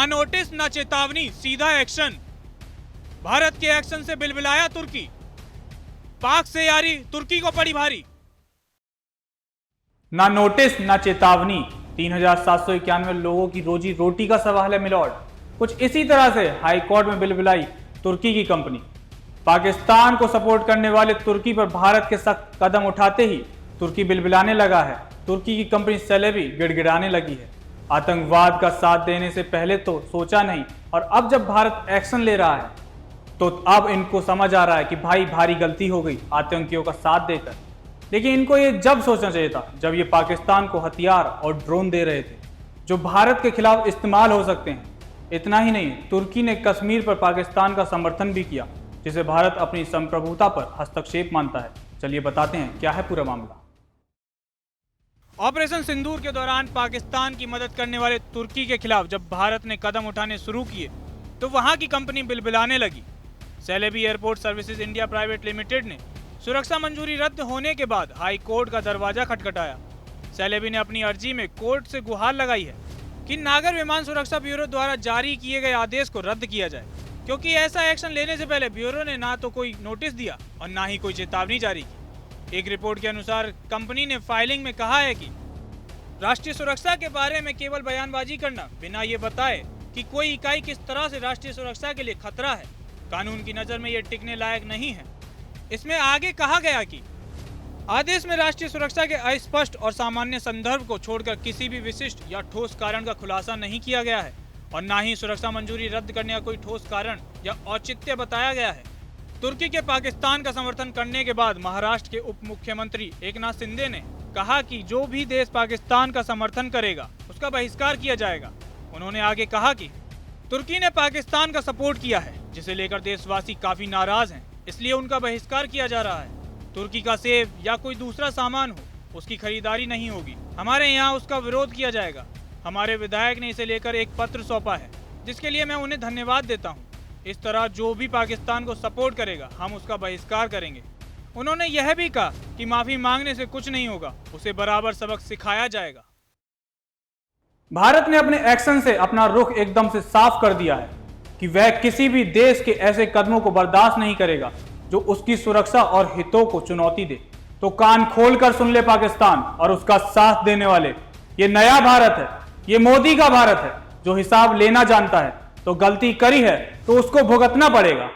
ना नोटिस ना चेतावनी, सीधा एक्शन। भारत के एक्शन से बिलबिलाया तुर्की। पाक से यारी तुर्की को पड़ी भारी। ना नोटिस ना चेतावनी, 3,791 लोगों की रोजी रोटी का सवाल है मिलॉर्ड। कुछ इसी तरह से हाई कोर्ट में बिलबिलाई तुर्की की कंपनी। पाकिस्तान को सपोर्ट करने वाले तुर्की पर भारत के सख्त कदम उठाते ही तुर्की बिलबिलाने लगा है। तुर्की की कंपनी सेलेबी गिड़गिड़ाने लगी है। आतंकवाद का साथ देने से पहले तो सोचा नहीं, और अब जब भारत एक्शन ले रहा है तो अब इनको समझ आ रहा है कि भाई भारी गलती हो गई आतंकियों का साथ देकर। लेकिन इनको ये जब सोचना चाहिए था जब ये पाकिस्तान को हथियार और ड्रोन दे रहे थे जो भारत के खिलाफ इस्तेमाल हो सकते हैं। इतना ही नहीं, तुर्की ने कश्मीर पर पाकिस्तान का समर्थन भी किया, जिसे भारत अपनी संप्रभुता पर हस्तक्षेप मानता है। चलिए बताते हैं क्या है पूरा मामला। ऑपरेशन सिंदूर के दौरान पाकिस्तान की मदद करने वाले तुर्की के खिलाफ जब भारत ने कदम उठाने शुरू किए तो वहां की कंपनी बिलबिलाने लगी। Celebi airport services India private limited ने सुरक्षा मंजूरी रद्द होने के बाद हाई कोर्ट का दरवाजा खटखटाया। सेलेबी ने अपनी अर्जी में कोर्ट से गुहार लगाई है कि नागर विमान सुरक्षा ब्यूरो द्वारा जारी किए गए आदेश को रद्द किया जाए, क्योंकि ऐसा एक्शन लेने से पहले ब्यूरो ने ना तो कोई नोटिस दिया और ना ही कोई चेतावनी जारी की। एक रिपोर्ट के अनुसार कंपनी ने फाइलिंग में कहा है कि राष्ट्रीय सुरक्षा के बारे में केवल बयानबाजी करना बिना ये बताए कि कोई इकाई किस तरह से राष्ट्रीय सुरक्षा के लिए खतरा है, कानून की नज़र में ये टिकने लायक नहीं है। इसमें आगे कहा गया कि आदेश में राष्ट्रीय सुरक्षा के अस्पष्ट और सामान्य संदर्भ को छोड़कर किसी भी विशिष्ट या ठोस कारण का खुलासा नहीं किया गया है और ना ही सुरक्षा मंजूरी रद्द करने का कोई ठोस कारण या औचित्य बताया गया है। तुर्की के पाकिस्तान का समर्थन करने के बाद महाराष्ट्र के उप मुख्यमंत्री एकनाथ शिंदे ने कहा कि जो भी देश पाकिस्तान का समर्थन करेगा उसका बहिष्कार किया जाएगा। उन्होंने आगे कहा कि तुर्की ने पाकिस्तान का सपोर्ट किया है, जिसे लेकर देशवासी काफी नाराज हैं, इसलिए उनका बहिष्कार किया जा रहा है। तुर्की का सेब या कोई दूसरा सामान हो उसकी खरीदारी नहीं होगी। हमारे यहाँ उसका विरोध किया जाएगा। हमारे विधायक ने इसे लेकर एक पत्र सौंपा है, जिसके लिए मैं उन्हें धन्यवाद देता हूँ। इस तरह जो भी पाकिस्तान को सपोर्ट करेगा हम उसका बहिष्कार करेंगे। उन्होंने यह भी कहा कि माफी मांगने से कुछ नहीं होगा, उसे बराबर सबक सिखाया जाएगा। भारत ने अपने एक्शन से अपना रुख एकदम से साफ कर दिया है कि वह किसी भी देश के ऐसे कदमों को बर्दाश्त नहीं करेगा जो उसकी सुरक्षा और हितों को चुनौती दे। तो कान खोलकर सुन ले पाकिस्तान और उसका साथ देने वाले, ये नया भारत है, ये मोदी का भारत है जो हिसाब लेना जानता है। तो गलती करी है तो उसको भुगतना पड़ेगा।